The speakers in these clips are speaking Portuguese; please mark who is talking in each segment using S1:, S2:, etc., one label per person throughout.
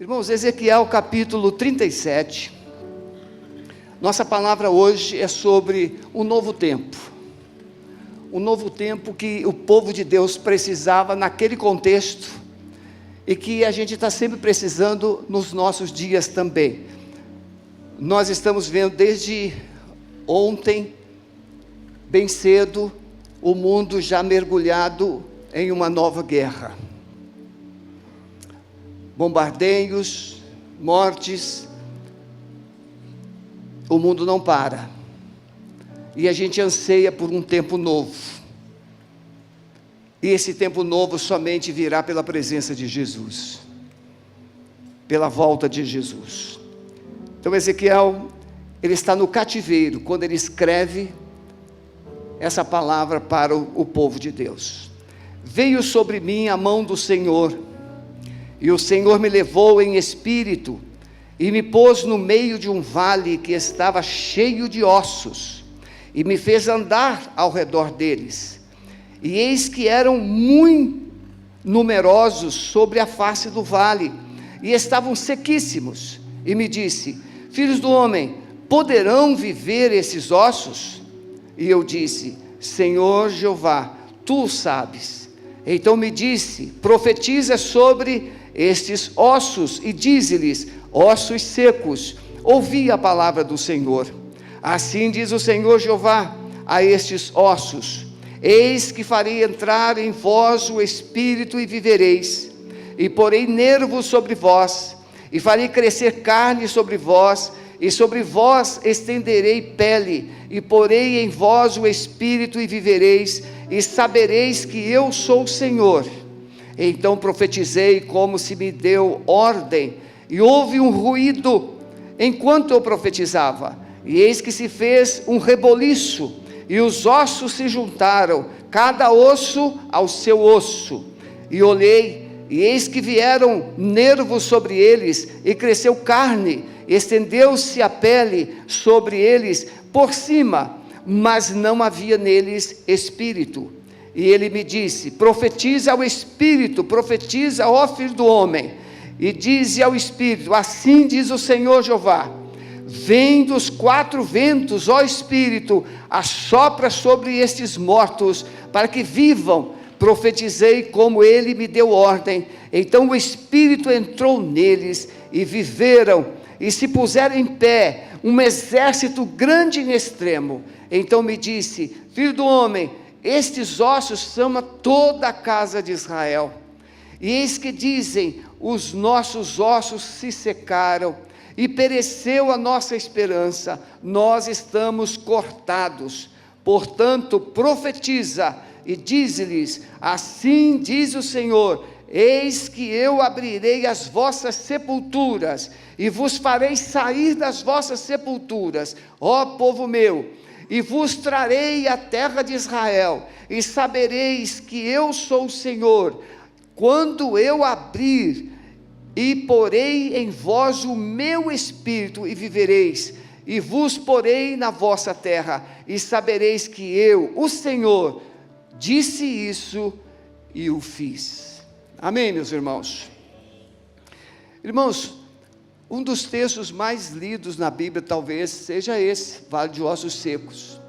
S1: Irmãos, Ezequiel capítulo 37, nossa palavra hoje é sobre um novo tempo que o povo de Deus precisava naquele contexto, e que a gente está sempre precisando nos nossos dias também. Nós estamos vendo desde ontem, bem cedo, o mundo já mergulhado em uma nova guerra. Bombardeios, mortes, o mundo não para, e a gente anseia por um tempo novo, e esse tempo novo somente virá pela presença de Jesus, pela volta de Jesus. Então Ezequiel, ele está no cativeiro, quando ele escreve essa palavra para o povo de Deus. Veio sobre mim a mão do Senhor, e o Senhor me levou em espírito, e me pôs no meio de um vale que estava cheio de ossos, e me fez andar ao redor deles, e eis que eram muito numerosos sobre a face do vale, e estavam sequíssimos, e me disse: filhos do homem, poderão viver esses ossos? E eu disse: Senhor Jeová, tu o sabes. Então me disse: profetiza sobre estes ossos, e dize-lhes: ossos secos, ouvi a palavra do Senhor. Assim diz o Senhor Jeová a estes ossos: eis que farei entrar em vós o espírito e vivereis, e porei nervos sobre vós, e farei crescer carne sobre vós, e sobre vós estenderei pele, e porei em vós o espírito e vivereis, e sabereis que eu sou o Senhor. Então profetizei como se me deu ordem, e houve um ruído enquanto eu profetizava, e eis que se fez um reboliço, e os ossos se juntaram, cada osso ao seu osso, e olhei, e eis que vieram nervos sobre eles, e cresceu carne, estendeu-se a pele sobre eles por cima, mas não havia neles espírito. E ele me disse: profetiza ao espírito, profetiza, ó filho do homem, e dize ao espírito: assim diz o Senhor Jeová, vem dos quatro ventos, ó espírito, assopra sobre estes mortos, para que vivam. Profetizei como ele me deu ordem, então o espírito entrou neles, e viveram, e se puseram em pé, um exército grande em extremo. Então me disse: filho do homem, estes ossos são toda a casa de Israel, e eis que dizem: os nossos ossos se secaram, e pereceu a nossa esperança, nós estamos cortados. Portanto profetiza, e dize-lhes: assim diz o Senhor, eis que eu abrirei as vossas sepulturas, e vos farei sair das vossas sepulturas, ó povo meu, e vos trarei a terra de Israel, e sabereis que eu sou o Senhor, quando eu abrir, e porei em vós o meu espírito, e vivereis, e vos porei na vossa terra, e sabereis que eu, o Senhor, disse isso, e o fiz. Amém, meus irmãos? Irmãos, um dos textos mais lidos na Bíblia talvez seja esse, Vale de Ossos Secos.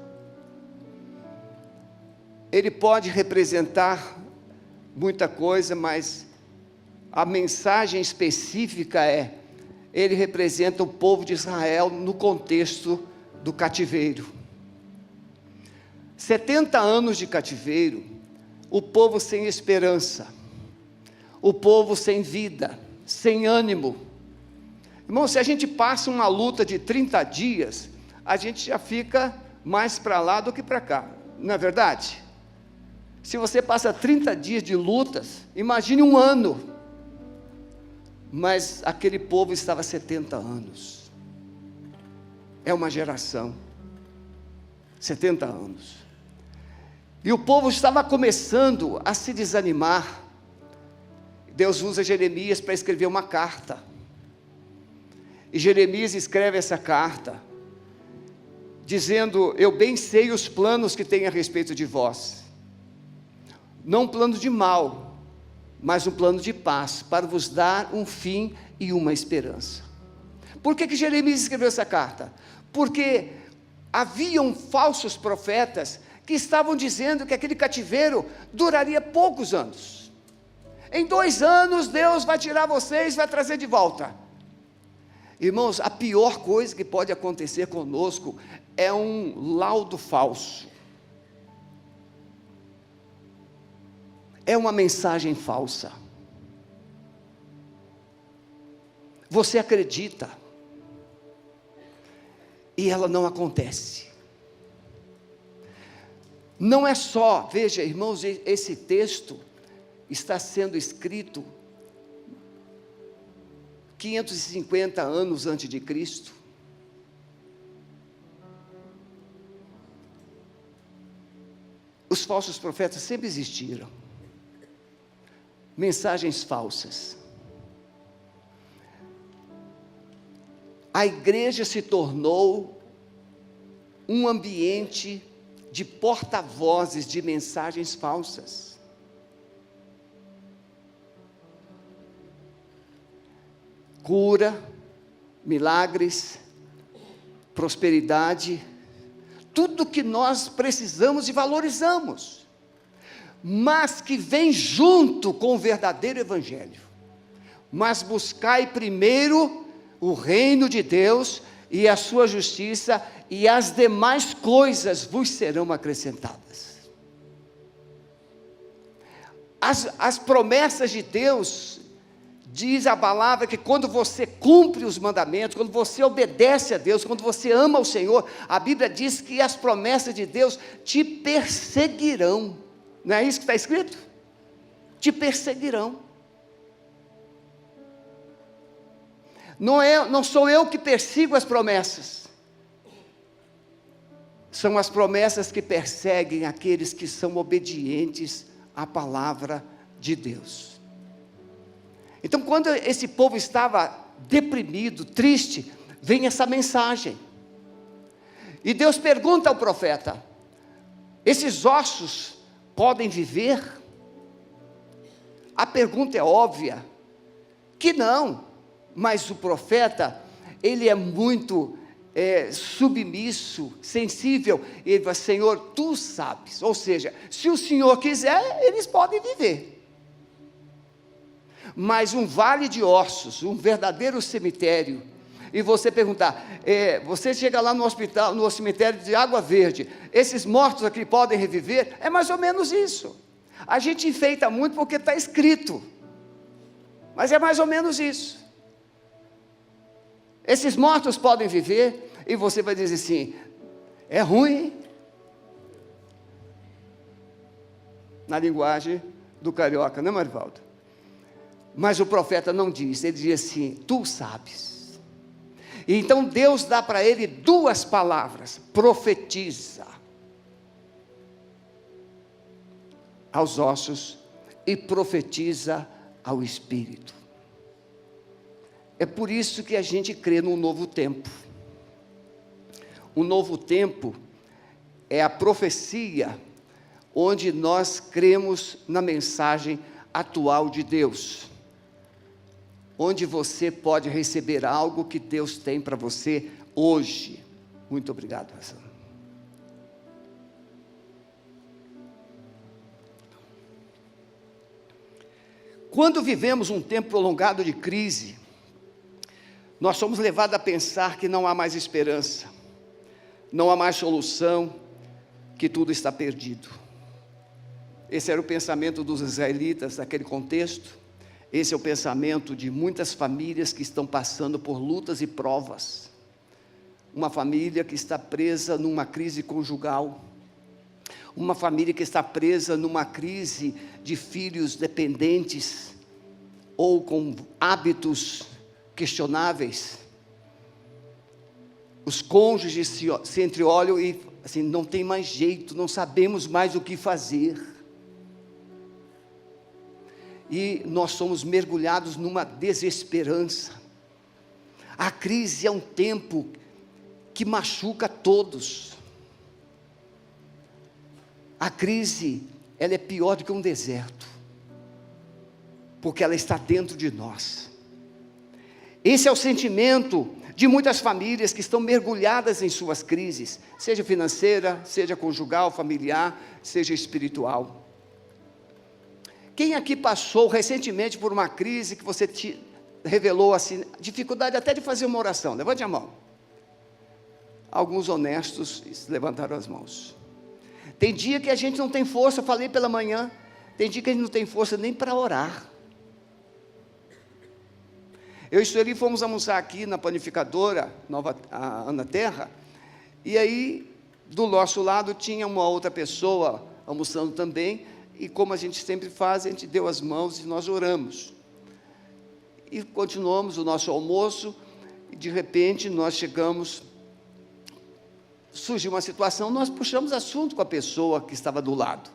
S1: Ele pode representar muita coisa, mas a mensagem específica ele representa o povo de Israel no contexto do cativeiro. 70 anos de cativeiro, o povo sem esperança, o povo sem vida, sem ânimo. Irmão, se a gente passa uma luta de 30 dias, a gente já fica mais para lá do que para cá, não é verdade? Se você passa 30 dias de lutas, imagine um ano. Mas aquele povo estava 70 anos, é uma geração, 70 anos, e o povo estava começando a se desanimar. Deus usa Jeremias para escrever uma carta, e Jeremias escreve essa carta, dizendo: eu bem sei os planos que tenho a respeito de vós, não plano de mal, mas um plano de paz, para vos dar um fim e uma esperança. Por que Jeremias escreveu essa carta? Porque haviam falsos profetas que estavam dizendo que aquele cativeiro duraria poucos anos. Em 2 anos Deus vai tirar vocês e vai trazer de volta. Irmãos, a pior coisa que pode acontecer conosco é um laudo falso. É uma mensagem falsa. Você acredita, e ela não acontece. Não é só, veja, irmãos, esse texto está sendo escrito 550 anos antes de Cristo. Os falsos profetas sempre existiram. Mensagens falsas. A igreja se tornou um ambiente de porta-vozes de mensagens falsas. Cura, milagres, prosperidade, tudo que nós precisamos e valorizamos, mas que vem junto com o verdadeiro evangelho. Mas buscai primeiro o reino de Deus e a sua justiça, e as demais coisas vos serão acrescentadas. As promessas de Deus, diz a palavra que quando você cumpre os mandamentos, quando você obedece a Deus, quando você ama o Senhor, a Bíblia diz que as promessas de Deus te perseguirão. Não é isso que está escrito? Te perseguirão. Não sou eu que persigo as promessas. São as promessas que perseguem aqueles que são obedientes à palavra de Deus. Então, quando esse povo estava deprimido, triste, vem essa mensagem. E Deus pergunta ao profeta: esses ossos podem viver? A pergunta é óbvia, que não. Mas o profeta, ele é muito submisso, sensível. Ele fala: Senhor, tu sabes. Ou seja, se o Senhor quiser, eles podem viver. Mas um vale de ossos, um verdadeiro cemitério, e você perguntar, você chega lá no hospital, no cemitério de Água Verde, esses mortos aqui podem reviver? É mais ou menos isso. A gente enfeita muito porque está escrito, mas é mais ou menos isso. Esses mortos podem viver, e você vai dizer assim: é ruim, na linguagem do carioca, não é, Marivaldo? Mas o profeta não diz, ele diz assim: tu sabes. E então Deus dá para ele 2 palavras: profetiza aos ossos e profetiza ao espírito. É por isso que a gente crê num novo tempo. O novo tempo é a profecia onde nós cremos na mensagem atual de Deus, onde você pode receber algo que Deus tem para você hoje. Muito obrigado, Hassan. Quando vivemos um tempo prolongado de crise, nós somos levados a pensar que não há mais esperança, não há mais solução, que tudo está perdido. Esse era o pensamento dos israelitas naquele contexto. Esse é o pensamento de muitas famílias que estão passando por lutas e provas. Uma família que está presa numa crise conjugal, uma família que está presa numa crise de filhos dependentes, ou com hábitos questionáveis. Os cônjuges se entreolham e assim, não tem mais jeito, não sabemos mais o que fazer. E nós somos mergulhados numa desesperança. A crise é um tempo que machuca todos. A crise, ela é pior do que um deserto. porque ela está dentro de nós. Esse é o sentimento de muitas famílias que estão mergulhadas em suas crises, seja financeira, seja conjugal, familiar, seja espiritual. Quem aqui passou recentemente por uma crise que você te revelou assim, dificuldade até de fazer uma oração? Levante a mão. Alguns honestos levantaram as mãos. Tem dia que a gente não tem força, eu falei pela manhã, tem dia que a gente não tem força nem para orar. Eu e Sueli fomos almoçar aqui na panificadora, a Ana Terra, e aí, do nosso lado, tinha uma outra pessoa almoçando também, e como a gente sempre faz, a gente deu as mãos e nós oramos. E continuamos o nosso almoço, e de repente nós chegamos, surgiu uma situação, nós puxamos assunto com a pessoa que estava do lado,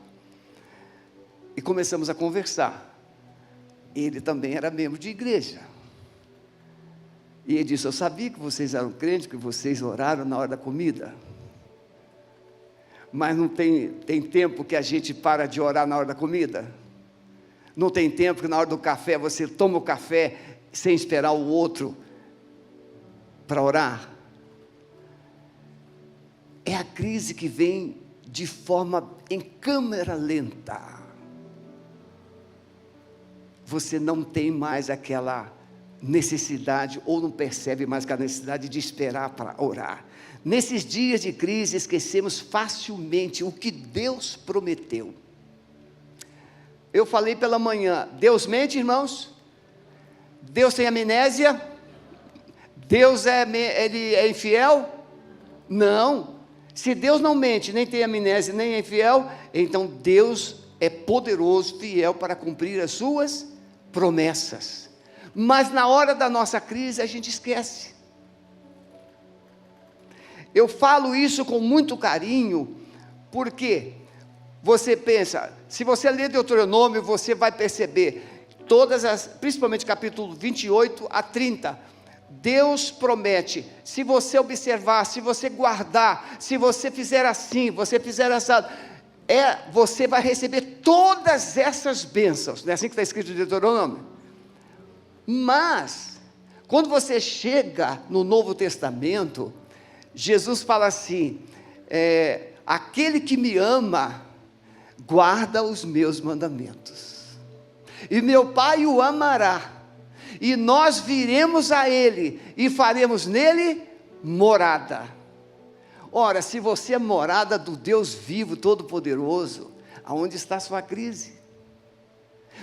S1: e começamos a conversar. Ele também era membro de igreja, e ele disse: eu sabia que vocês eram crentes, que vocês oraram na hora da comida, mas não tem tempo que a gente para de orar na hora da comida? Não tem tempo que na hora do café você toma o café sem esperar o outro para orar? É a crise que vem de forma em câmera lenta. Você não tem mais aquela necessidade, ou não percebe mais aquela necessidade de esperar para orar. Nesses dias de crise, esquecemos facilmente o que Deus prometeu. Eu falei pela manhã, Deus mente, irmãos? Deus tem amnésia? Deus ele é infiel? Não. Se Deus não mente, nem tem amnésia, nem é infiel, então Deus é poderoso, fiel para cumprir as suas promessas. Mas na hora da nossa crise a gente esquece. Eu falo isso com muito carinho, porque você pensa, se você ler Deuteronômio, você vai perceber, principalmente capítulo 28 a 30, Deus promete, se você observar, se você guardar, se você fizer assim, você fizer assado, você vai receber todas essas bênçãos. Não é assim que está escrito em Deuteronômio? Mas, quando você chega no Novo Testamento, Jesus fala assim, aquele que me ama, guarda os meus mandamentos, e meu Pai o amará, e nós viremos a Ele, e faremos nele morada. Ora, se você é morada do Deus vivo, todo-poderoso, aonde está a sua crise?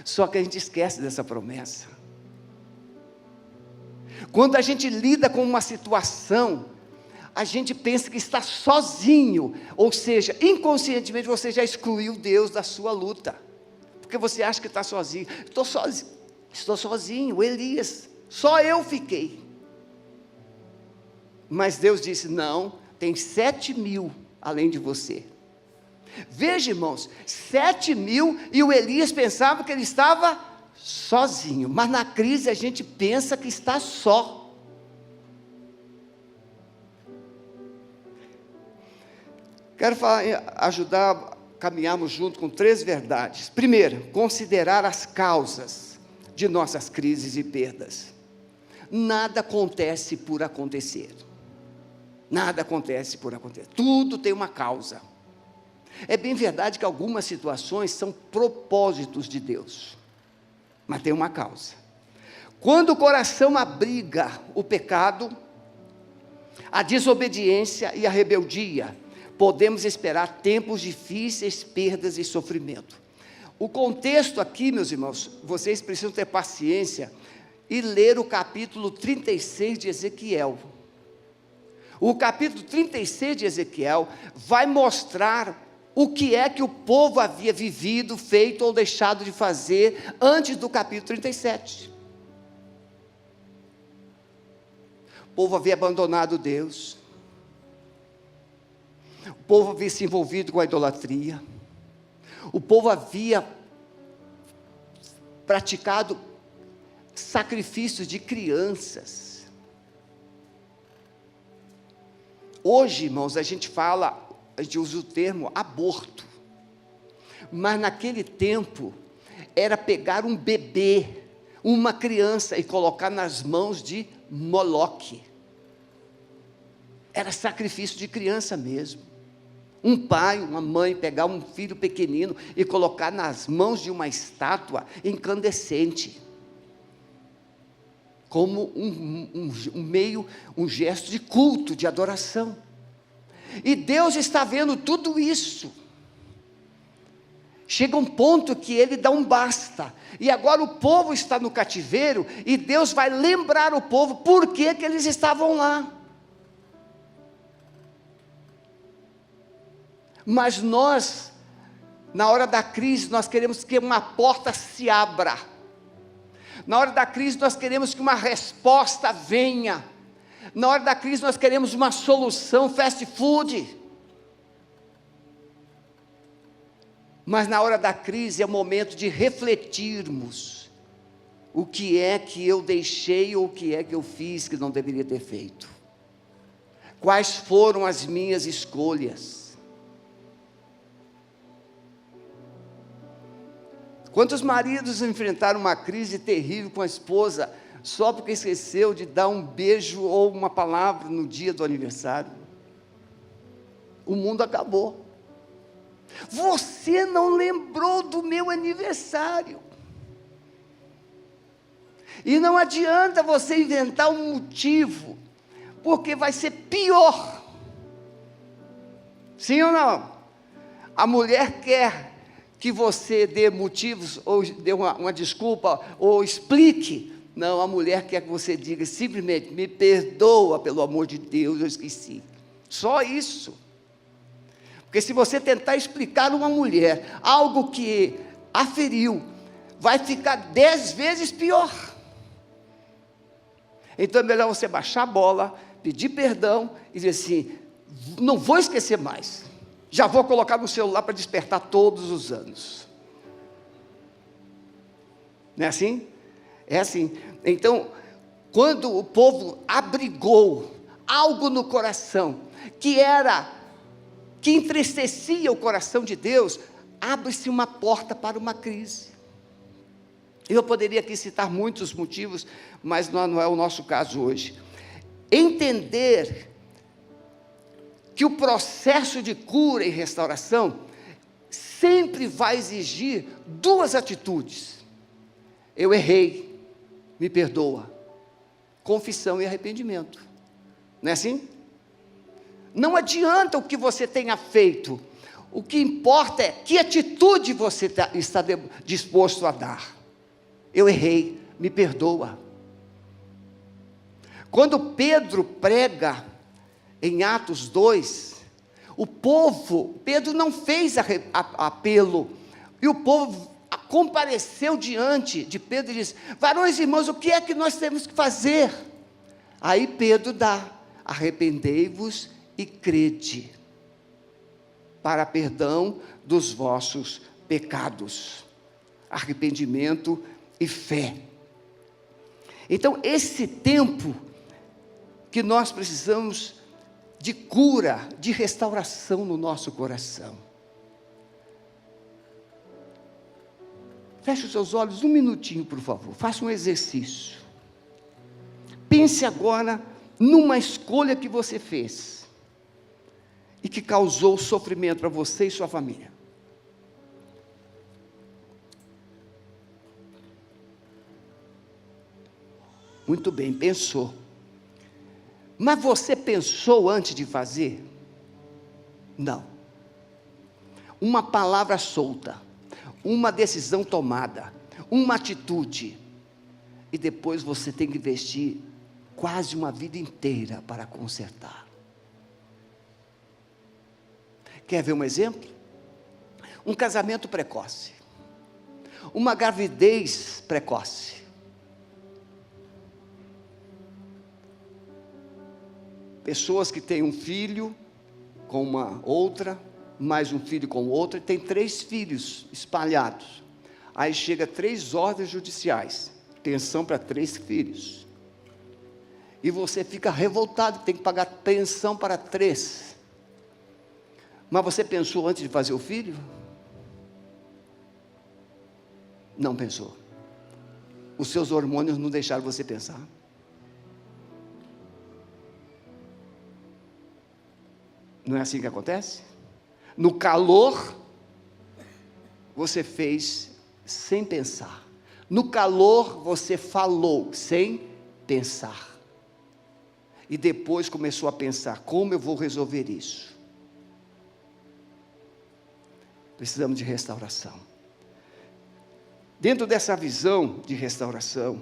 S1: Só que a gente esquece dessa promessa. Quando a gente lida com uma situação, a gente pensa que está sozinho, ou seja, inconscientemente você já excluiu Deus da sua luta, porque você acha que está sozinho. Estou sozinho, Elias, só eu fiquei. Mas Deus disse: não, tem 7.000 além de você. Veja, irmãos, 7.000, e o Elias pensava que ele estava sozinho, mas na crise a gente pensa que está só. Quero ajudar a caminharmos junto com 3 verdades. Primeiro, considerar as causas de nossas crises e perdas. Nada acontece por acontecer. Nada acontece por acontecer. Tudo tem uma causa. É bem verdade que algumas situações são propósitos de Deus, mas tem uma causa. Quando o coração abriga o pecado, a desobediência e a rebeldia, podemos esperar tempos difíceis, perdas e sofrimento. O contexto aqui, meus irmãos, vocês precisam ter paciência e ler o capítulo 36 de Ezequiel. O capítulo 36 de Ezequiel vai mostrar o que é que o povo havia vivido, feito ou deixado de fazer antes do capítulo 37. O povo havia abandonado Deus, o povo havia se envolvido com a idolatria, o povo havia praticado sacrifícios de crianças. Hoje, irmãos, a gente usa o termo aborto, mas naquele tempo era pegar um bebê, uma criança, e colocar nas mãos de Moloque. Era sacrifício de criança mesmo. Um pai, uma mãe, pegar um filho pequenino e colocar nas mãos de uma estátua incandescente, como um gesto de culto, de adoração. E Deus está vendo tudo isso. Chega um ponto que Ele dá um basta, e agora o povo está no cativeiro, e Deus vai lembrar o povo, por que eles estavam lá. Mas nós, na hora da crise, nós queremos que uma porta se abra. Na hora da crise, nós queremos que uma resposta venha. Na hora da crise, nós queremos uma solução, fast food. Mas na hora da crise, é o momento de refletirmos. O que é que eu deixei, ou o que é que eu fiz que não deveria ter feito? Quais foram as minhas escolhas? Quantos maridos enfrentaram uma crise terrível com a esposa, só porque esqueceu de dar um beijo ou uma palavra no dia do aniversário? O mundo acabou. Você não lembrou do meu aniversário. E não adianta você inventar um motivo, porque vai ser pior. Sim ou não? A mulher quer que você dê motivos, ou dê uma desculpa, ou explique. Não, a mulher quer que você diga simplesmente: me perdoa, pelo amor de Deus, eu esqueci. Só isso. Porque se você tentar explicar a uma mulher algo que a feriu, vai ficar 10 vezes pior. Então é melhor você baixar a bola, pedir perdão e dizer assim: não vou esquecer mais. Já vou colocar no celular para despertar todos os anos. Não é assim? É assim. Então, quando o povo abrigou algo no coração, que entristecia o coração de Deus, abre-se uma porta para uma crise. Eu poderia aqui citar muitos motivos, mas não é o nosso caso hoje. Entender que o processo de cura e restauração sempre vai exigir 2 atitudes: eu errei, me perdoa. Confissão e arrependimento. Não é assim? Não adianta o que você tenha feito, o que importa é que atitude você está disposto a dar. Eu errei, me perdoa. Quando Pedro prega em Atos 2, Pedro não fez apelo, e o povo compareceu diante de Pedro e disse: varões e irmãos, o que é que nós temos que fazer? Aí Pedro dá: arrependei-vos e crede para perdão dos vossos pecados. Arrependimento e fé. Então, esse tempo que nós precisamos de cura, de restauração no nosso coração. Feche os seus olhos um minutinho, por favor. Faça um exercício. Pense agora numa escolha que você fez e que causou sofrimento para você e sua família. Muito bem, pensou. Mas você pensou antes de fazer? Não. Uma palavra solta, uma decisão tomada, uma atitude, e depois você tem que investir quase uma vida inteira para consertar. Quer ver um exemplo? Um casamento precoce, uma gravidez precoce. Pessoas que têm um filho com uma outra, mais um filho com outra, e tem 3 filhos espalhados. Aí chega 3 ordens judiciais, pensão para 3 filhos. E você fica revoltado, tem que pagar pensão para 3. Mas você pensou antes de fazer o filho? Não pensou. Os seus hormônios não deixaram você pensar. Não é assim que acontece? No calor, você fez sem pensar. No calor, você falou sem pensar. E depois começou a pensar: como eu vou resolver isso? Precisamos de restauração. Dentro dessa visão de restauração,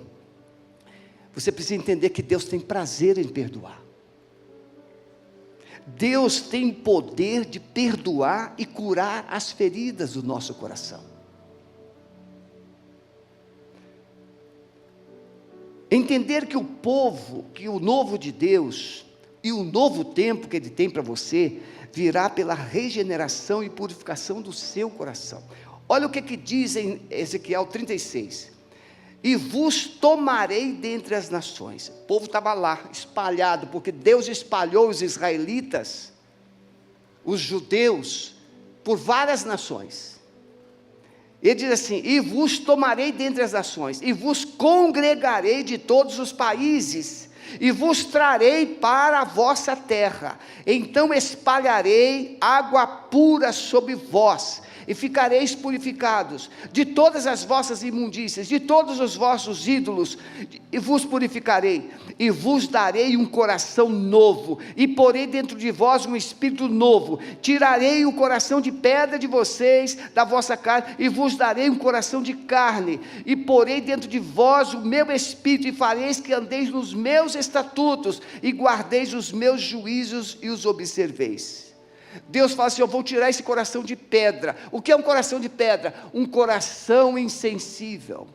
S1: você precisa entender que Deus tem prazer em perdoar. Deus tem poder de perdoar e curar as feridas do nosso coração. Entender que o povo, que o novo de Deus, e o novo tempo que Ele tem para você, virá pela regeneração e purificação do seu coração. Olha o que diz em Ezequiel 36. E vos tomarei dentre as nações. O povo estava lá, espalhado, porque Deus espalhou os israelitas, os judeus, por várias nações. Ele diz assim: e vos tomarei dentre as nações, e vos congregarei de todos os países, e vos trarei para a vossa terra. Então espalharei água pura sobre vós, e ficareis purificados de todas as vossas imundícias, de todos os vossos ídolos, e vos purificarei, e vos darei um coração novo, e porei dentro de vós um espírito novo, tirarei o coração de pedra de vocês, da vossa carne, e vos darei um coração de carne, e porei dentro de vós o meu espírito, e fareis que andeis nos meus estatutos, e guardeis os meus juízos, e os observeis. Deus fala assim: eu vou tirar esse coração de pedra. O que é um coração de pedra? Um coração insensível,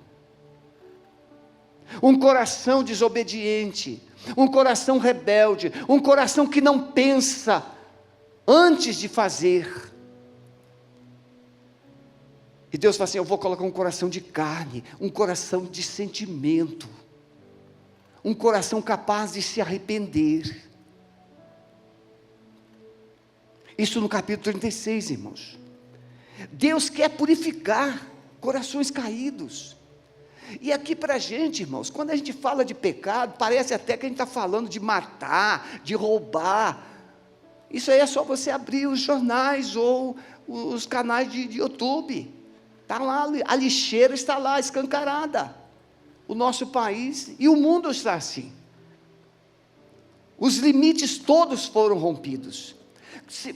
S1: um coração desobediente, um coração rebelde, um coração que não pensa antes de fazer. E Deus fala assim: eu vou colocar um coração de carne, um coração de sentimento, um coração capaz de se arrepender. Isso no capítulo 36, irmãos. Deus quer purificar corações caídos. E aqui para a gente, irmãos, quando a gente fala de pecado, parece até que a gente está falando de matar, de roubar. Isso aí é só você abrir os jornais ou os canais de YouTube. Está lá, a lixeira está lá, escancarada. O nosso país e o mundo está assim. Os limites todos foram rompidos.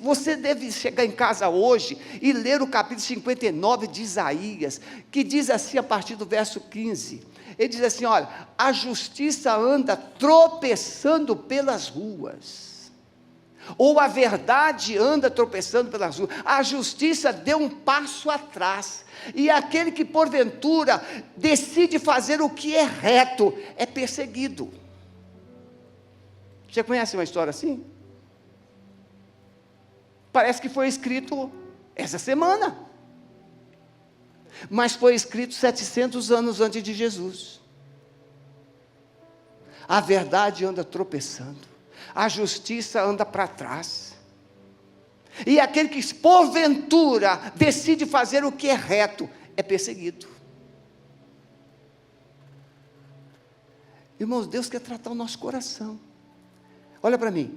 S1: Você deve chegar em casa hoje e ler o capítulo 59 de Isaías, que diz assim a partir do verso 15, ele diz assim: olha, a justiça anda tropeçando pelas ruas, ou a verdade anda tropeçando pelas ruas, a justiça deu um passo atrás, e aquele que porventura decide fazer o que é reto, é perseguido. Você conhece uma história assim? Parece que foi escrito essa semana, mas foi escrito 700 anos antes de Jesus. A verdade anda tropeçando, a justiça anda para trás, e aquele que porventura decide fazer o que é reto, é perseguido. Irmãos, Deus quer tratar o nosso coração. Olha para mim,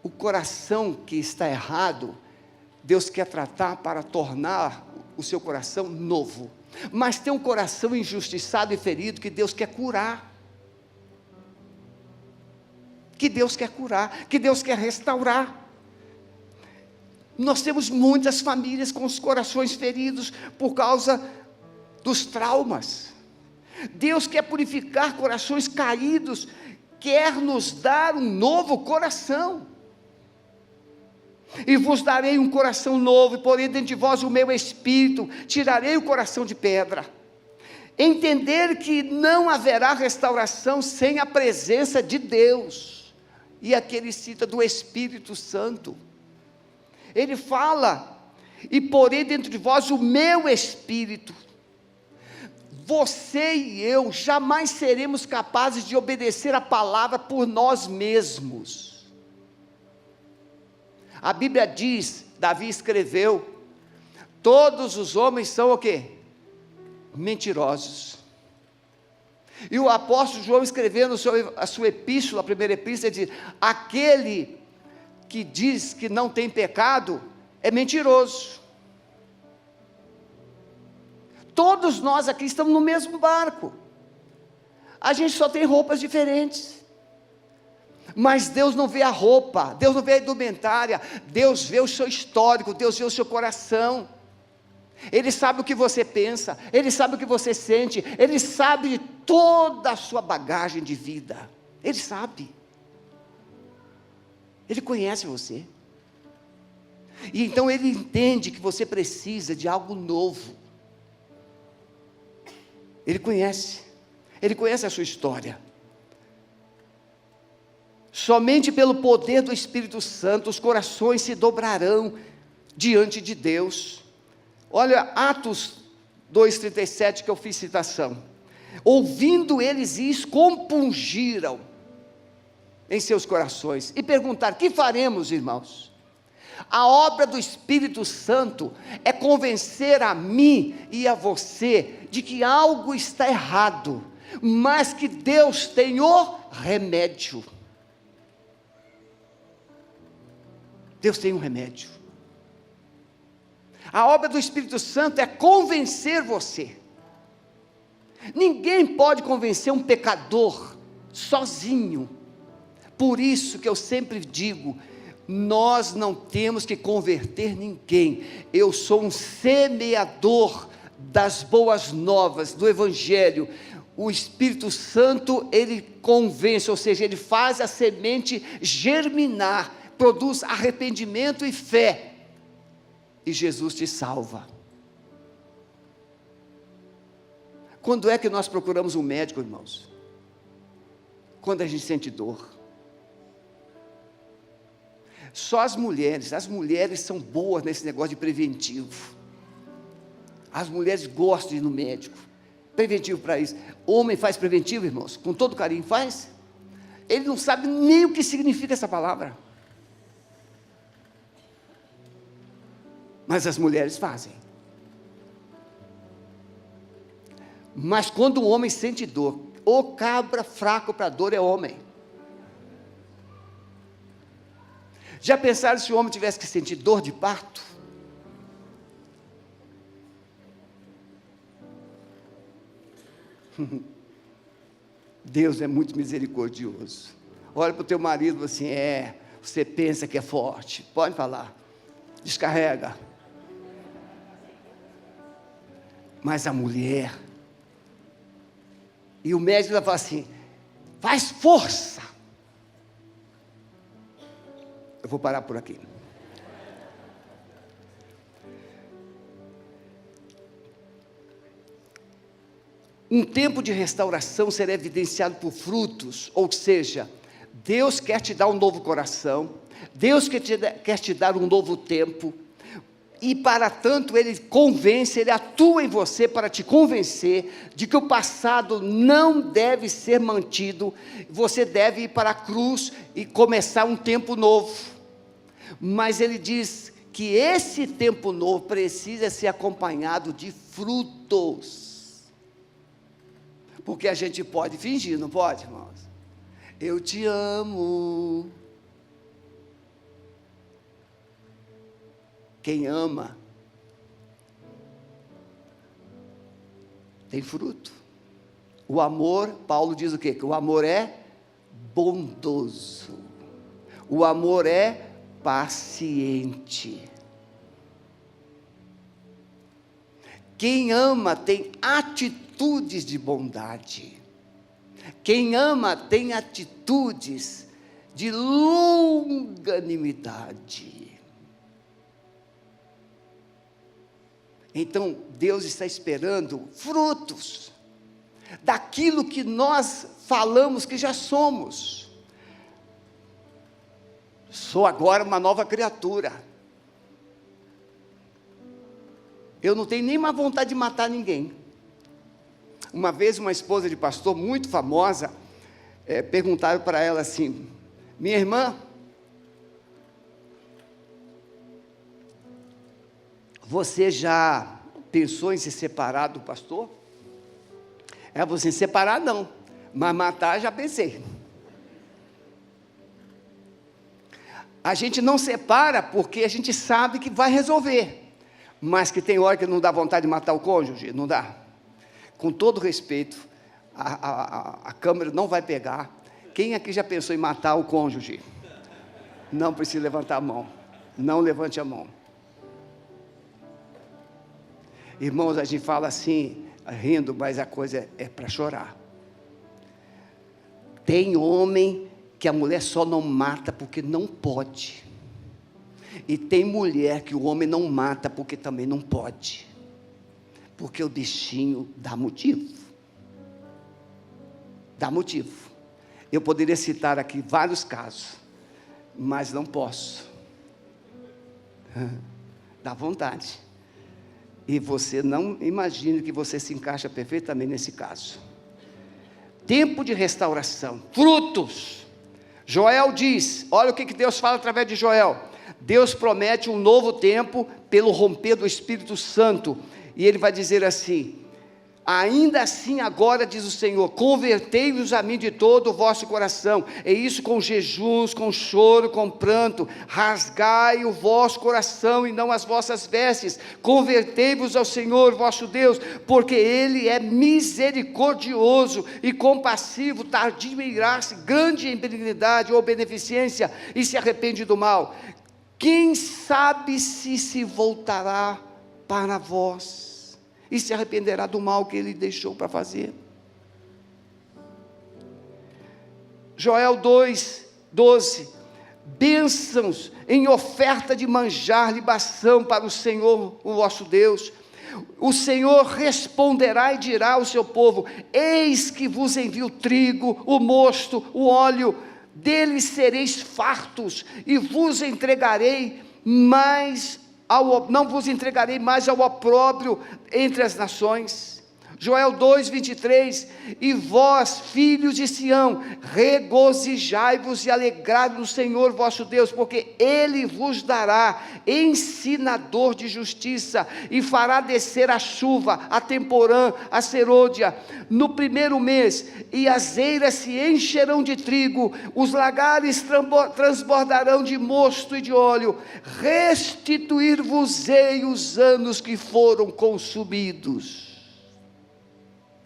S1: o coração que está errado, Deus quer tratar para tornar o seu coração novo. Mas tem um coração injustiçado e ferido que Deus quer curar. Que Deus quer curar, que Deus quer restaurar. Nós temos muitas famílias com os corações feridos por causa dos traumas. Deus quer purificar corações caídos, quer nos dar um novo coração. E vos darei um coração novo, e porei dentro de vós o meu espírito, tirarei o coração de pedra. Entender que não haverá restauração sem a presença de Deus. E aqui ele cita do Espírito Santo. Ele fala: e porei dentro de vós o meu espírito. Você e eu jamais seremos capazes de obedecer a palavra por nós mesmos. A Bíblia diz, Davi escreveu: todos os homens são o quê? mentirosos. E o apóstolo João, escrevendo a sua epístola, a primeira epístola, diz: aquele que diz que não tem pecado é mentiroso. Todos nós aqui estamos no mesmo barco, a gente só tem roupas diferentes, mas Deus não vê a roupa, Deus não vê a indumentária, Deus vê o seu histórico, Deus vê o seu coração. Ele sabe o que você pensa, Ele sabe o que você sente, Ele sabe de toda a sua bagagem de vida, Ele sabe, Ele conhece você, e então Ele entende que você precisa de algo novo. Ele conhece a sua história. Somente pelo poder do Espírito Santo, os corações se dobrarão diante de Deus. Olha, Atos 2,37, que eu fiz citação. Ouvindo eles isso, compungiram em seus corações, e perguntaram: que faremos, irmãos? A obra do Espírito Santo é convencer a mim e a você de que algo está errado, mas que Deus tem o remédio. Deus tem um remédio. A obra do Espírito Santo é convencer você. Ninguém pode convencer um pecador sozinho. Por isso que eu sempre digo: nós não temos que converter ninguém. Eu sou um semeador das boas novas, do Evangelho. O Espírito Santo, Ele convence, ou seja, Ele faz a semente germinar, produz arrependimento e fé, e Jesus te salva. Quando é que nós procuramos um médico, irmãos? Quando a gente sente dor. Só as mulheres são boas nesse negócio de preventivo. As mulheres gostam de ir no médico, preventivo para isso. Homem faz preventivo, irmãos, com todo carinho faz. Ele não sabe nem o que significa essa palavra, mas as mulheres fazem. Mas quando o homem sente dor, o cabra fraco para dor é homem. Já pensaram se o homem tivesse que sentir dor de parto? Deus é muito misericordioso. Olha para o teu marido assim: você pensa que é forte, pode falar, descarrega. Mas a mulher, e o médico vai falar assim: faz força. Eu vou parar por aqui. Um tempo de restauração será evidenciado por frutos, ou seja, Deus quer te dar um novo coração, Deus quer te dar um novo tempo, e para tanto Ele convence, Ele atua em você para te convencer de que o passado não deve ser mantido, você deve ir para a cruz e começar um tempo novo. Mas Ele diz que esse tempo novo precisa ser acompanhado de frutos. Porque a gente pode fingir, não pode, irmãos? Eu te amo. Quem ama tem fruto. O amor, Paulo diz o quê? Que o amor é bondoso. O amor é paciente. Quem ama tem atitudes de bondade. Quem ama tem atitudes de longanimidade. Então, Deus está esperando frutos daquilo que nós falamos que já somos. Sou agora uma nova criatura. Eu não tenho nem mais vontade de matar ninguém. Uma vez uma esposa de pastor muito famosa, perguntaram para ela assim: minha irmã, você já pensou em se separar do pastor? Ela falou assim, separar não, mas matar já pensei. A gente não separa porque a gente sabe que vai resolver, mas que tem hora que não dá vontade de matar o cônjuge, não dá. Com todo respeito, a câmera não vai pegar. Quem aqui já pensou em matar o cônjuge? Não precisa levantar a mão, não levante a mão. Irmãos, a gente fala assim, rindo, mas a coisa é para chorar. Tem homem que a mulher só não mata porque não pode. E tem mulher que o homem não mata porque também não pode. Porque o bichinho dá motivo. Dá motivo. Eu poderia citar aqui vários casos, mas não posso. Dá vontade. E você não imagine que você se encaixa perfeitamente nesse caso. Tempo de restauração, frutos. Joel diz, olha o que Deus fala através de Joel. Deus promete um novo tempo pelo romper do Espírito Santo. E ele vai dizer assim, ainda assim agora diz o Senhor, convertei-vos a mim de todo o vosso coração, e isso com jejuns, com choro, com pranto, rasgai o vosso coração e não as vossas vestes, convertei-vos ao Senhor vosso Deus, porque Ele é misericordioso e compassivo, tardio em graça, grande em benignidade ou beneficência, e se arrepende do mal. Quem sabe se voltará para vós, e se arrependerá do mal que ele deixou para fazer. Joel 2:12, bênçãos em oferta de manjar, libação para o Senhor, o vosso Deus. O Senhor responderá e dirá ao seu povo, eis que vos envio o trigo, o mosto, o óleo, deles sereis fartos, e vos entregarei mais não vos entregarei mais ao opróbrio entre as nações. Joel 2:23, e vós, filhos de Sião, regozijai-vos e alegrai-vos no Senhor vosso Deus, porque Ele vos dará ensinador de justiça, e fará descer a chuva, a temporã, a serôdia, no primeiro mês, e as eiras se encherão de trigo, os lagares transbordarão de mosto e de óleo, restituir-vos-ei os anos que foram consumidos.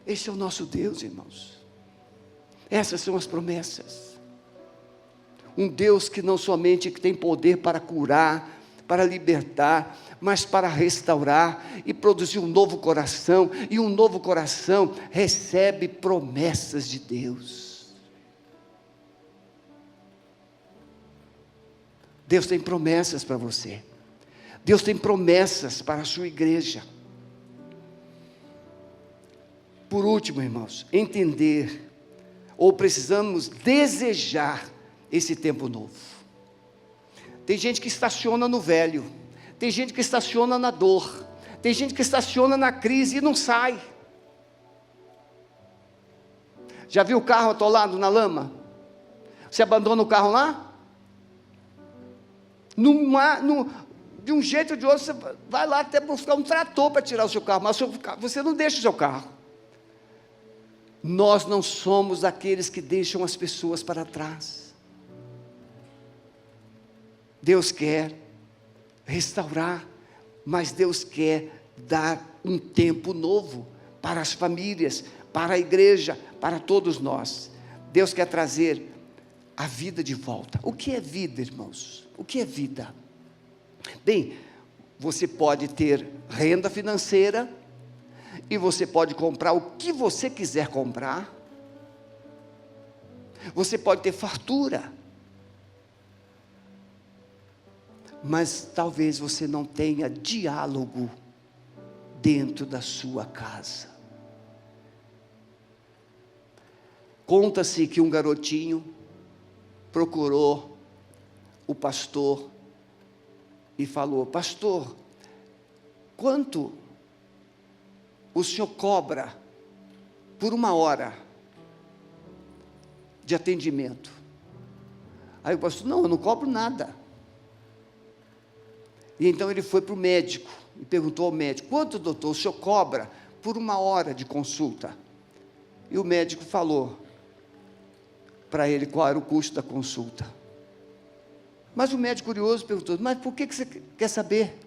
S1: Esse é o nosso Deus, irmãos. Essas são as promessas. Um Deus que não somente tem poder para curar, para libertar, mas para restaurar e produzir um novo coração, e um novo coração recebe promessas de Deus. Deus tem promessas para você. Deus tem promessas para a sua igreja. Por último, irmãos, entender, ou precisamos desejar esse tempo novo. Tem gente que estaciona no velho, tem gente que estaciona na dor, tem gente que estaciona na crise e não sai. Já viu o carro atolado na lama? Você abandona o carro lá? De um jeito ou de outro, você vai lá até buscar um trator para tirar o seu carro, mas você não deixa o seu carro. Nós não somos aqueles que deixam as pessoas para trás. Deus quer restaurar, mas Deus quer dar um tempo novo para as famílias, para a igreja, para todos nós. Deus quer trazer a vida de volta. O que é vida, irmãos? O que é vida? Bem, você pode ter renda financeira, e você pode comprar o que você quiser comprar, você pode ter fartura, mas talvez você não tenha diálogo dentro da sua casa. Conta-se que um garotinho procurou o pastor e falou: pastor, quanto o senhor cobra por 1 hora de atendimento? Aí o pastor: não, eu não cobro nada. E então ele foi para o médico e perguntou ao médico: quanto, doutor, o senhor cobra por 1 hora de consulta? E o médico falou para ele qual era o custo da consulta. Mas o médico curioso perguntou, mas por que você quer saber?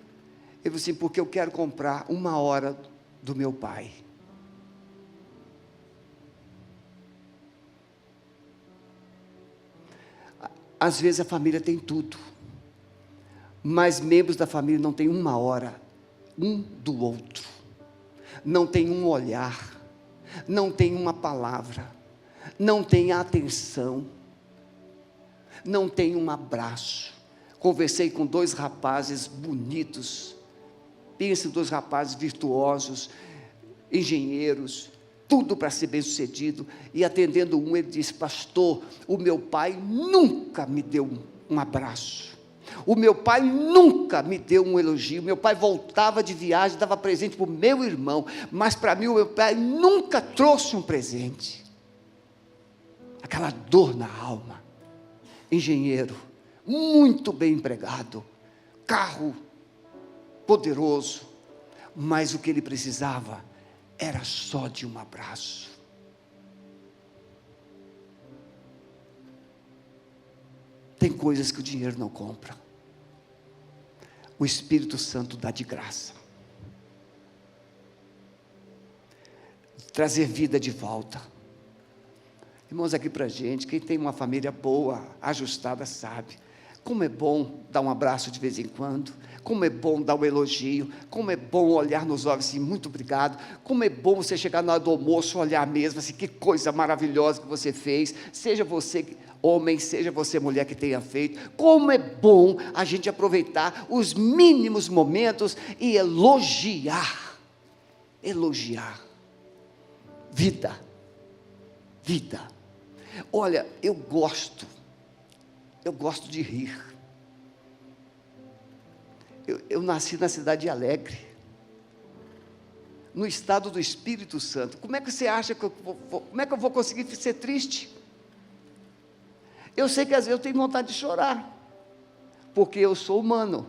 S1: Ele falou assim, porque eu quero comprar 1 hora do meu pai. Às vezes a família tem tudo, mas membros da família não têm 1 hora um do outro, não tem um olhar, não tem uma palavra, não tem atenção, não tem um abraço. Conversei com 2 rapazes bonitos, pense em 2 rapazes virtuosos, engenheiros, tudo para ser bem sucedido, e atendendo um, ele disse, pastor, o meu pai nunca me deu um abraço, o meu pai nunca me deu um elogio, meu pai voltava de viagem, dava presente para o meu irmão, mas para mim o meu pai nunca trouxe um presente. Aquela dor na alma. Engenheiro, muito bem empregado, carro poderoso, mas o que ele precisava era só de um abraço. Tem coisas que o dinheiro não compra. O Espírito Santo dá de graça. Trazer vida de volta. Irmãos, aqui para a gente, quem tem uma família boa, ajustada, sabe. Como é bom dar um abraço de vez em quando, como é bom dar um elogio, como é bom olhar nos olhos assim, muito obrigado, como é bom você chegar na hora do almoço, olhar mesmo assim, que coisa maravilhosa que você fez, seja você homem, seja você mulher que tenha feito, como é bom a gente aproveitar os mínimos momentos e elogiar, vida, olha, eu gosto de rir. Eu nasci na cidade de Alegre, no estado do Espírito Santo. Como é que você acha que como é que eu vou conseguir ser triste? Eu sei que às vezes eu tenho vontade de chorar, porque eu sou humano,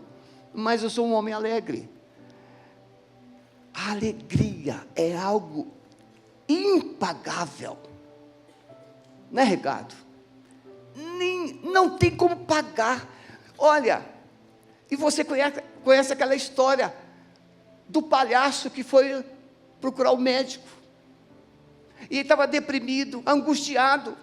S1: mas eu sou um homem alegre. A alegria é algo impagável, não é, Ricardo? Não tem como pagar. Olha, e você conhece aquela história do palhaço que foi procurar o médico, e ele estava deprimido, angustiado,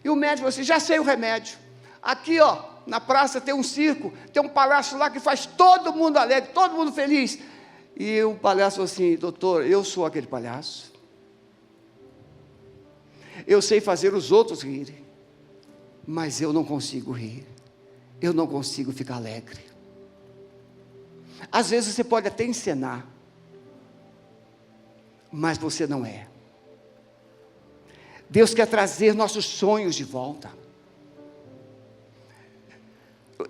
S1: e o médico falou assim, já sei o remédio, aqui ó, na praça tem um circo, tem um palhaço lá que faz todo mundo alegre, todo mundo feliz, e o palhaço falou assim, doutor, eu sou aquele palhaço, eu sei fazer os outros rirem, mas eu não consigo rir, eu não consigo ficar alegre. Às vezes você pode até encenar, mas você não é. Deus quer trazer nossos sonhos de volta.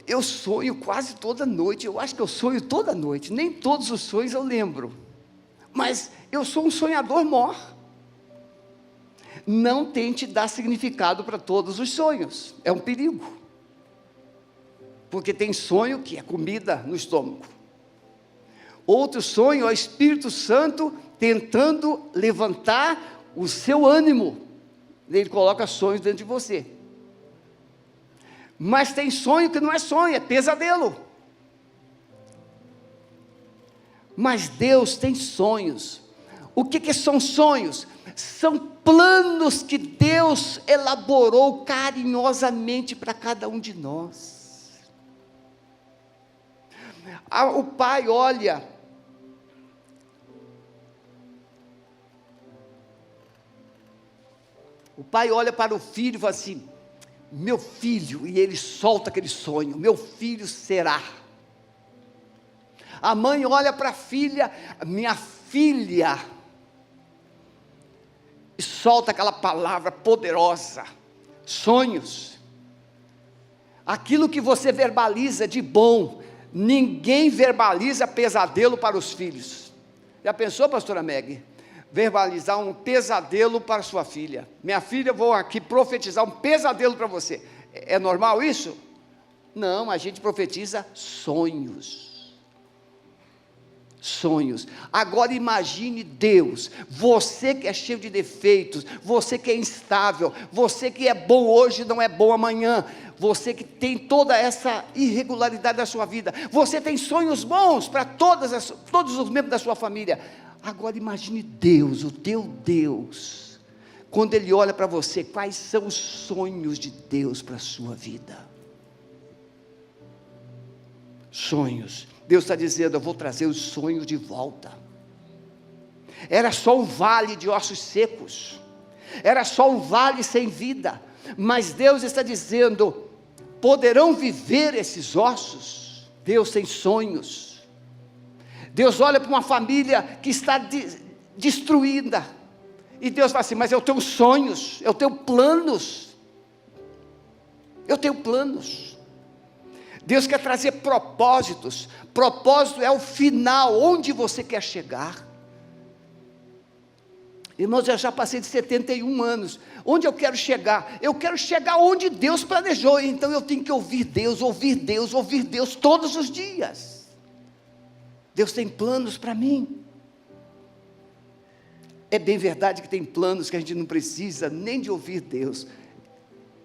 S1: Eu sonho quase toda noite, eu acho que eu sonho toda noite, nem todos os sonhos eu lembro, mas eu sou um sonhador mor. Não tente dar significado para todos os sonhos, é um perigo, porque tem sonho que é comida no estômago, outro sonho é o Espírito Santo tentando levantar o seu ânimo, ele coloca sonhos dentro de você, mas tem sonho que não é sonho, é pesadelo, mas Deus tem sonhos. O que são sonhos? São planos que Deus elaborou carinhosamente para cada um de nós. O pai olha para o filho e fala assim, meu filho, e ele solta aquele sonho, meu filho será. A mãe olha para a filha, minha filha, e solta aquela palavra poderosa, sonhos, aquilo que você verbaliza de bom, ninguém verbaliza pesadelo para os filhos. Já pensou, pastora Meg? Verbalizar um pesadelo para sua filha, minha filha, vou aqui profetizar um pesadelo para você, é normal isso? Não, a gente profetiza sonhos, sonhos. Agora imagine Deus, você que é cheio de defeitos, você que é instável, você que é bom hoje, não é bom amanhã, você que tem toda essa irregularidade da sua vida, você tem sonhos bons para todos os membros da sua família. Agora imagine Deus, o teu Deus, quando Ele olha para você, quais são os sonhos de Deus para a sua vida? Sonhos. Deus está dizendo, eu vou trazer os sonhos de volta. Era só um vale de ossos secos, era só um vale sem vida, mas Deus está dizendo, poderão viver esses ossos? Deus tem sonhos. Deus olha para uma família que está destruída, e Deus fala assim, mas eu tenho sonhos, eu tenho planos, Deus quer trazer propósitos. Propósito é o final, onde você quer chegar. Irmãos, eu já passei de 71 anos, onde eu quero chegar? Eu quero chegar onde Deus planejou, então eu tenho que ouvir Deus todos os dias. Deus tem planos para mim. É bem verdade que tem planos que a gente não precisa nem de ouvir Deus,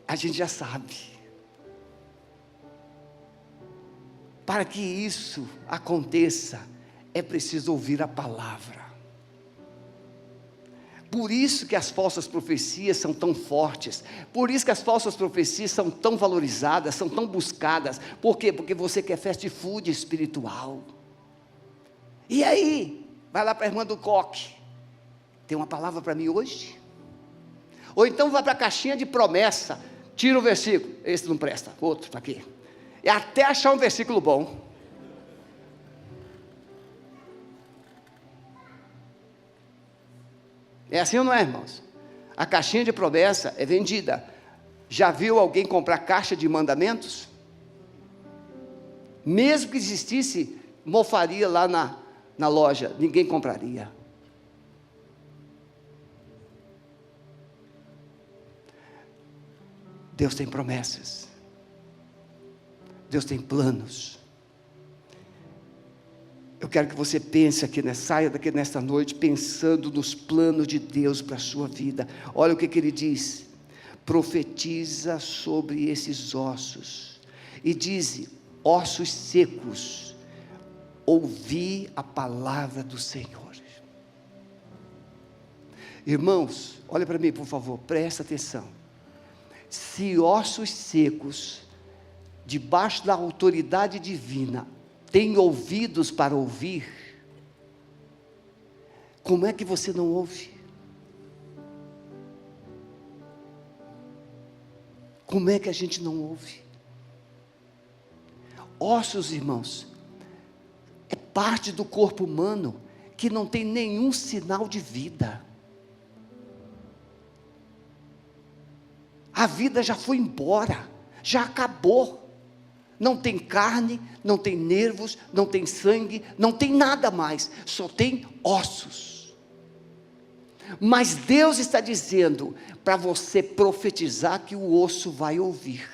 S1: a gente já sabe. Para que isso aconteça, é preciso ouvir a palavra. Por isso que as falsas profecias são tão fortes, por isso que as falsas profecias são tão valorizadas, são tão buscadas. Por quê? Porque você quer fast food espiritual. E aí, vai lá para a irmã do coque, tem uma palavra para mim hoje? Ou então vai para a caixinha de promessa, tira o versículo, esse não presta, outro está aqui. E até achar um versículo bom. É assim ou não é, irmãos? A caixinha de promessa é vendida. Já viu alguém comprar caixa de mandamentos? Mesmo que existisse mofaria lá na loja, ninguém compraria. Deus tem promessas. Deus tem planos. Eu quero que você pense aqui, saia daqui nesta noite pensando nos planos de Deus para a sua vida. Olha o que Ele diz: profetiza sobre esses ossos, e diz: ossos secos, ouvi a palavra do Senhor. Irmãos, olha para mim por favor, presta atenção. Se ossos secos, debaixo da autoridade divina, tem ouvidos para ouvir, como é que você não ouve? Como é que a gente não ouve? Ossos, irmãos, é parte do corpo humano que não tem nenhum sinal de vida. A vida já foi embora, já acabou. Não tem carne, não tem nervos, não tem sangue, não tem nada mais, só tem ossos. Mas Deus está dizendo para você profetizar que o osso vai ouvir.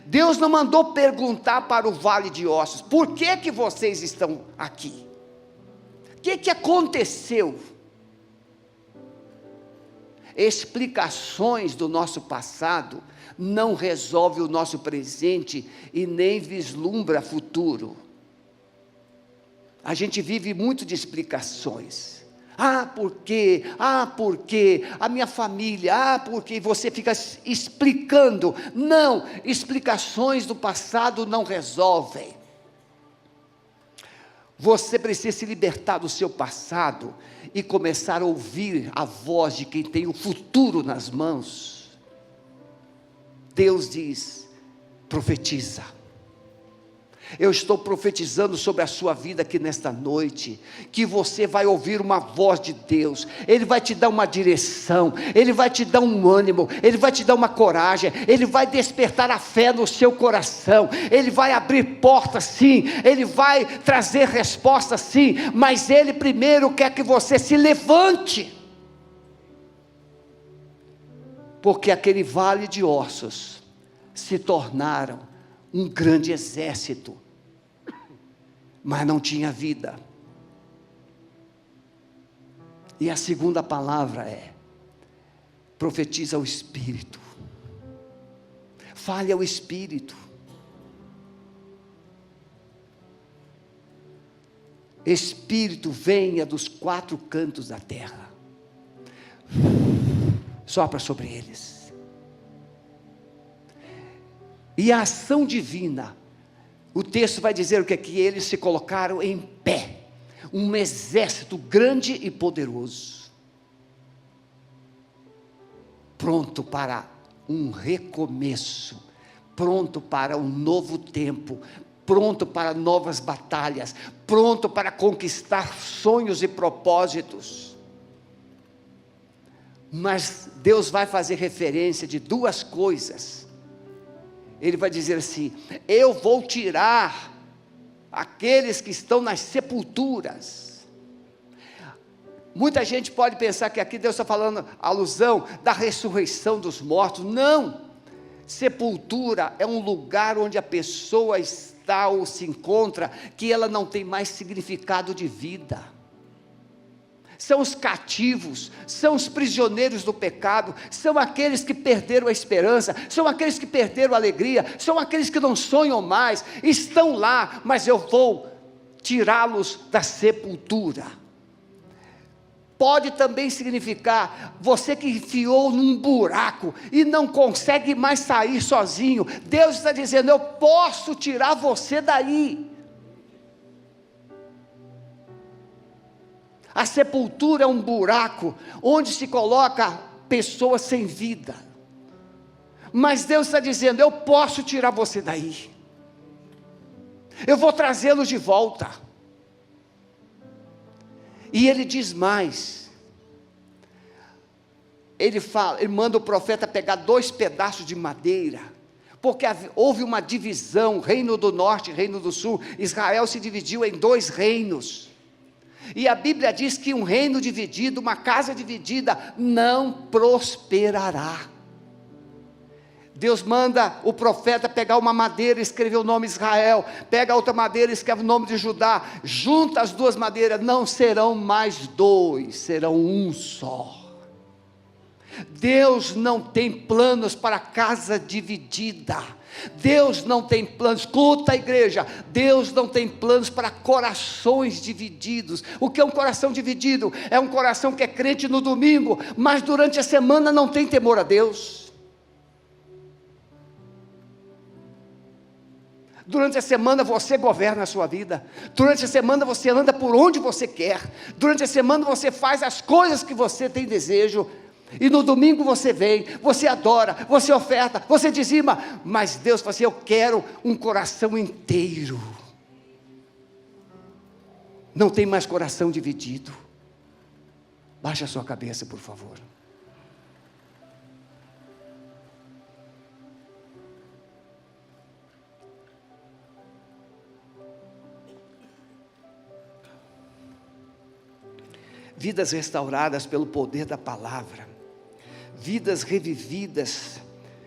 S1: Deus não mandou perguntar para o vale de ossos: por que que vocês estão aqui? O que aconteceu? Explicações do nosso passado não resolve o nosso presente e nem vislumbra futuro. A gente vive muito de explicações. Por quê? Por quê? A minha família, por quê? Você fica explicando. Não, explicações do passado não resolvem. Você precisa se libertar do seu passado e começar a ouvir a voz de quem tem o futuro nas mãos. Deus diz: profetiza. Eu estou profetizando sobre a sua vida aqui nesta noite, que você vai ouvir uma voz de Deus. Ele vai te dar uma direção, Ele vai te dar um ânimo, Ele vai te dar uma coragem, Ele vai despertar a fé no seu coração, Ele vai abrir portas sim, Ele vai trazer respostas sim, mas Ele primeiro quer que você se levante, porque aquele vale de ossos se tornaram um grande exército, mas não tinha vida. E a segunda palavra é: profetiza o Espírito. Fale ao Espírito. Espírito, venha dos 4 cantos da terra. Sopra sobre eles. E a ação divina, o texto vai dizer o que é que eles se colocaram em pé. Um exército grande e poderoso, pronto para um recomeço, pronto para um novo tempo, pronto para novas batalhas, pronto para conquistar sonhos e propósitos. Mas Deus vai fazer referência de 2 coisas. Ele vai dizer assim: eu vou tirar aqueles que estão nas sepulturas. Muita gente pode pensar que aqui Deus está falando alusão da ressurreição dos mortos. Não, sepultura é um lugar onde a pessoa está ou se encontra, que ela não tem mais significado de vida. São os cativos, são os prisioneiros do pecado, são aqueles que perderam a esperança, são aqueles que perderam a alegria, são aqueles que não sonham mais, estão lá, mas eu vou tirá-los da sepultura. Pode também significar você que enfiou num buraco e não consegue mais sair sozinho. Deus está dizendo: eu posso tirar você daí. A sepultura é um buraco onde se coloca pessoas sem vida. Mas Deus está dizendo: eu posso tirar você daí. Eu vou trazê-los de volta. E ele diz mais. Ele manda o profeta pegar 2 pedaços de madeira, porque houve uma divisão, reino do norte, reino do sul. Israel se dividiu em 2 reinos. E a Bíblia diz que um reino dividido, uma casa dividida, não prosperará. Deus manda o profeta pegar uma madeira, escrever o nome Israel, pega outra madeira, escreve o nome de Judá, junta as 2 madeiras, não serão mais 2, serão um só. Deus não tem planos para casa dividida. Deus não tem planos, escuta a igreja, Deus não tem planos para corações divididos. O que é um coração dividido? É um coração que é crente no domingo, mas durante a semana não tem temor a Deus. Durante a semana você governa a sua vida, durante a semana você anda por onde você quer, durante a semana você faz as coisas que você tem desejo, e no domingo você vem, você adora, você oferta, você dizima, mas Deus fala assim: eu quero um coração inteiro. Não tem mais coração dividido. Baixa a sua cabeça, por favor. Vidas restauradas pelo poder da palavra, vidas revividas,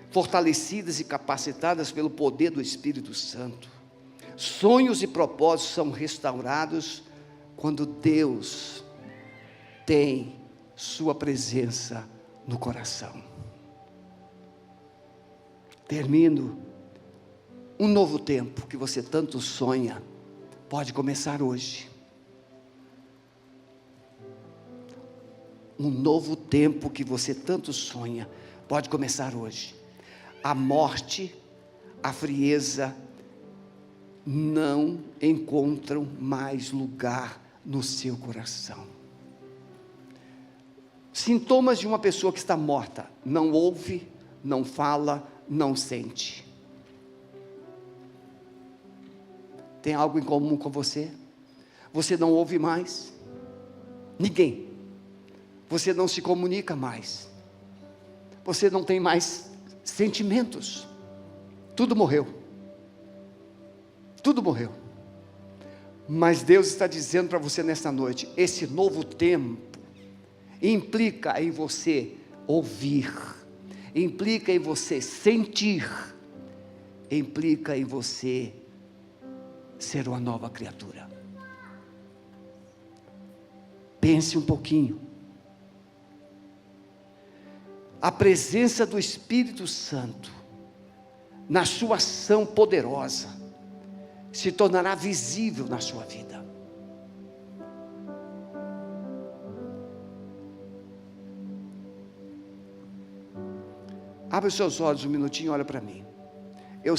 S1: fortalecidas e capacitadas pelo poder do Espírito Santo. Sonhos e propósitos são restaurados quando Deus tem sua presença no coração. Termino. Um novo tempo que você tanto sonha pode começar hoje. Um novo tempo que você tanto sonha pode começar hoje. A morte, a frieza não encontram mais lugar no seu coração. Sintomas de uma pessoa que está morta: não ouve, não fala, não sente. Tem algo em comum com você? Você não ouve mais ninguém. Você não se comunica mais, você não tem mais sentimentos, tudo morreu, mas Deus está dizendo para você nesta noite: esse novo tempo implica em você ouvir, implica em você sentir, implica em você ser uma nova criatura. Pense um pouquinho. A presença do Espírito Santo, na sua ação poderosa, se tornará visível na sua vida. Abre os seus olhos um minutinho e olha para mim. Eu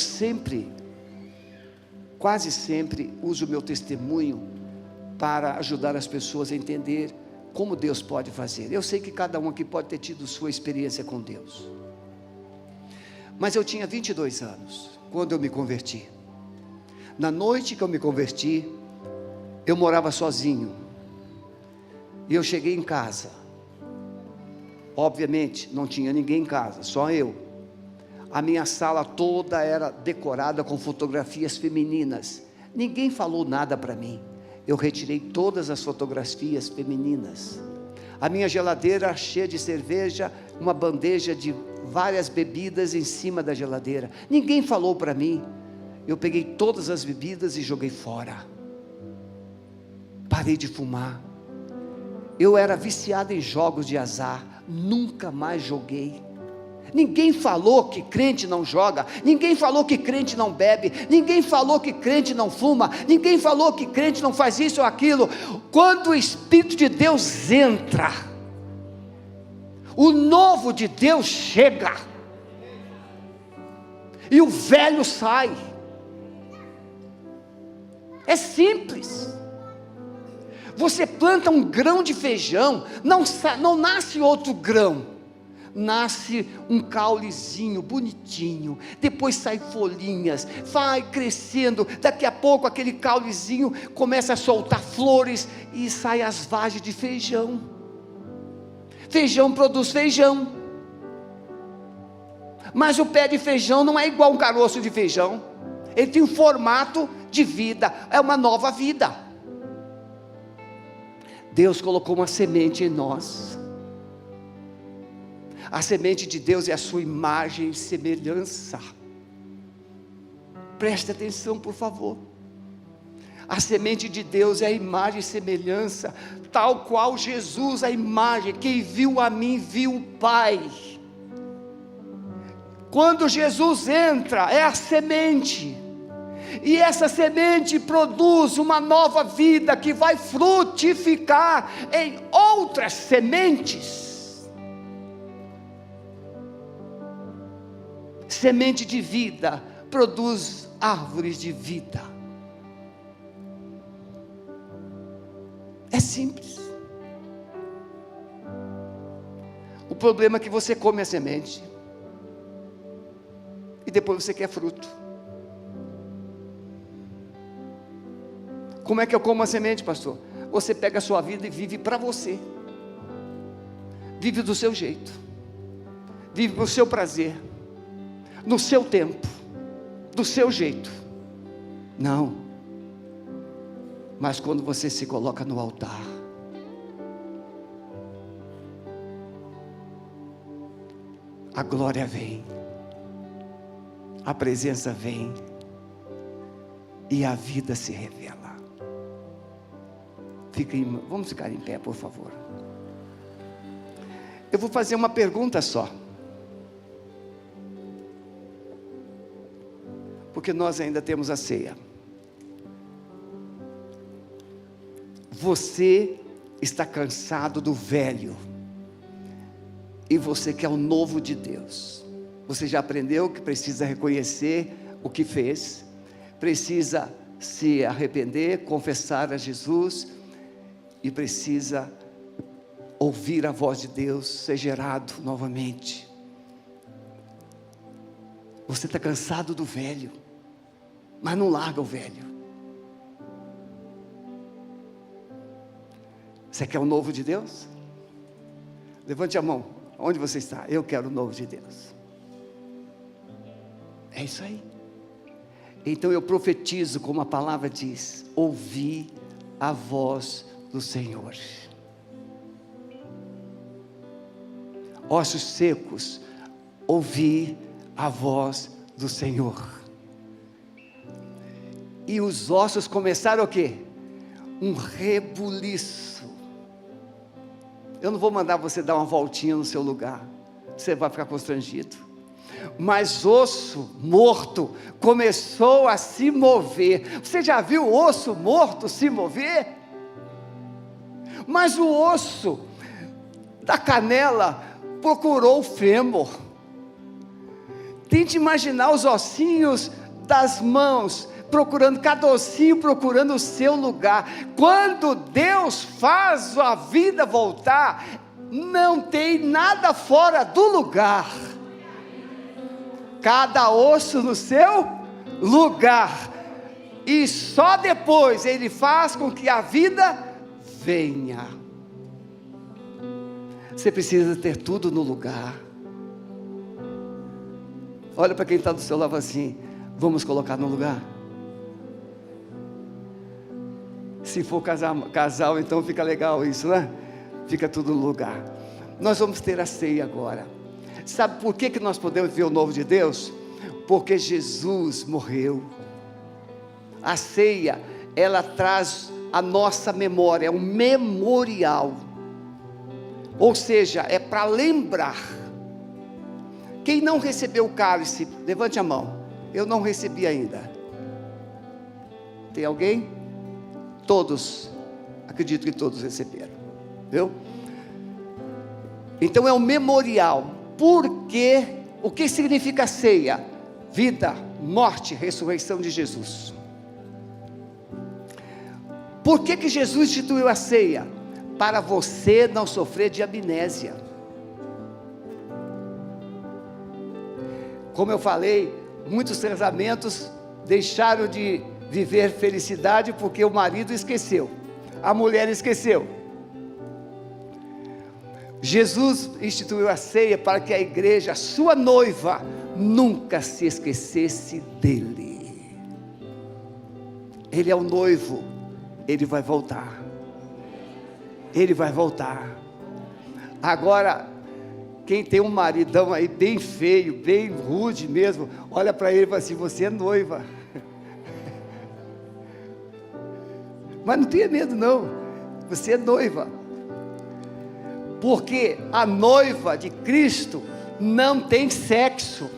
S1: quase sempre uso o meu testemunho para ajudar as pessoas a entender como Deus pode fazer. Eu sei que cada um aqui pode ter tido sua experiência com Deus. Mas eu tinha 22 anos, quando eu me converti. Na noite que eu me converti, eu morava sozinho. E eu cheguei em casa. Obviamente, não tinha ninguém em casa, só eu. A minha sala toda era decorada com fotografias femininas. Ninguém falou nada para mim. Eu retirei todas as fotografias femininas. A minha geladeira cheia de cerveja, uma bandeja de várias bebidas em cima da geladeira. Ninguém falou para mim. Eu peguei todas as bebidas e joguei fora. Parei de fumar. Eu era viciado em jogos de azar. Nunca mais joguei. Ninguém falou que crente não joga, ninguém falou que crente não bebe, ninguém falou que crente não fuma, ninguém falou que crente não faz isso ou aquilo. Quando o Espírito de Deus entra, o novo de Deus chega, e o velho sai. É simples. Você planta um grão de feijão, não nasce outro grão. Nasce um caulezinho bonitinho, depois sai folhinhas, vai crescendo, daqui a pouco aquele caulezinho começa a soltar flores e sai as vagens de feijão. Feijão produz feijão, mas o pé de feijão não é igual um caroço de feijão, ele tem um formato de vida, é uma nova vida. Deus colocou uma semente em nós. A semente de Deus é a sua imagem e semelhança. Preste atenção, por favor. A semente de Deus é a imagem e semelhança, tal qual Jesus, a imagem. Quem viu a mim, viu o Pai. Quando Jesus entra, é a semente. E essa semente produz uma nova vida que vai frutificar em outras sementes. Semente de vida produz árvores de vida. É simples. O problema é que você come a semente e depois você quer fruto. Como é que eu como a semente, pastor? Você pega a sua vida e vive para você. Vive do seu jeito. Vive para o seu prazer. No seu tempo, do seu jeito. Não. Mas quando você se coloca no altar, a glória vem, a presença vem, e a vida se revela. Vamos ficar em pé, por favor. Eu vou fazer uma pergunta só, porque nós ainda temos a ceia. Você está cansado do velho, e você quer o novo de Deus. Você já aprendeu que precisa reconhecer o que fez, precisa se arrepender, confessar a Jesus, e precisa ouvir a voz de Deus, ser gerado novamente. Você está cansado do velho, mas não larga o velho. Você quer o novo de Deus? Levante a mão, onde você está? Eu quero o novo de Deus. É isso aí. Então eu profetizo, como a palavra diz: ouvi a voz do Senhor. Ossos secos, ouvi a voz do Senhor. E os ossos começaram o quê? Um rebuliço. Eu não vou mandar você dar uma voltinha no seu lugar, você vai ficar constrangido. Mas osso morto começou a se mover. Você já viu o osso morto se mover? Mas o osso da canela procurou o fêmur. Tente imaginar os ossinhos das mãos procurando, cada ossinho procurando o seu lugar. Quando Deus faz a vida voltar, não tem nada fora do lugar. Cada osso no seu lugar. E só depois Ele faz com que a vida venha. Você precisa ter tudo no lugar. Olha para quem está do seu lado assim: vamos colocar no lugar? Se for casal, então fica legal isso, né? Fica tudo no lugar. Nós vamos ter a ceia agora. Sabe por que nós podemos ver o novo de Deus? Porque Jesus morreu. A ceia, ela traz a nossa memória, é um memorial. Ou seja, é para lembrar. Quem não recebeu o cálice, levante a mão. Eu não recebi ainda. Tem alguém? Todos, acredito que todos receberam, viu? Então é um memorial. Porque, o que significa ceia? Vida, morte, ressurreição de Jesus. Por que Jesus instituiu a ceia? Para você não sofrer de amnésia. Como eu falei, muitos casamentos deixaram de viver felicidade porque o marido esqueceu, a mulher esqueceu. Jesus instituiu a ceia para que a igreja, a sua noiva, nunca se esquecesse dele. Ele é o noivo, ele vai voltar. Ele vai voltar. Agora, quem tem um maridão aí bem feio, bem rude mesmo, olha para ele e fala assim: você é noiva. Mas não tenha medo não, você é noiva. Porque a noiva de Cristo não tem sexo.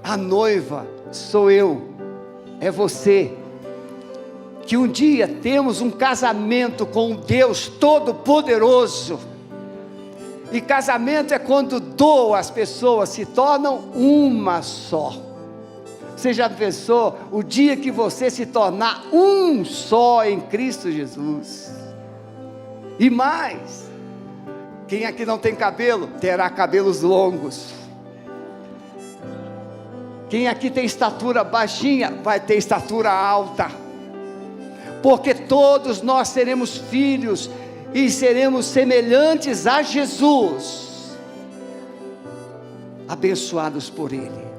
S1: A noiva sou eu, é você. Que um dia temos um casamento com Deus Todo-Poderoso. E casamento é quando duas pessoas se tornam uma só. Você já pensou o dia que você se tornar um só em Cristo Jesus? E mais, quem aqui não tem cabelo, terá cabelos longos. Quem aqui tem estatura baixinha, vai ter estatura alta. Porque todos nós seremos filhos e seremos semelhantes a Jesus, abençoados por Ele.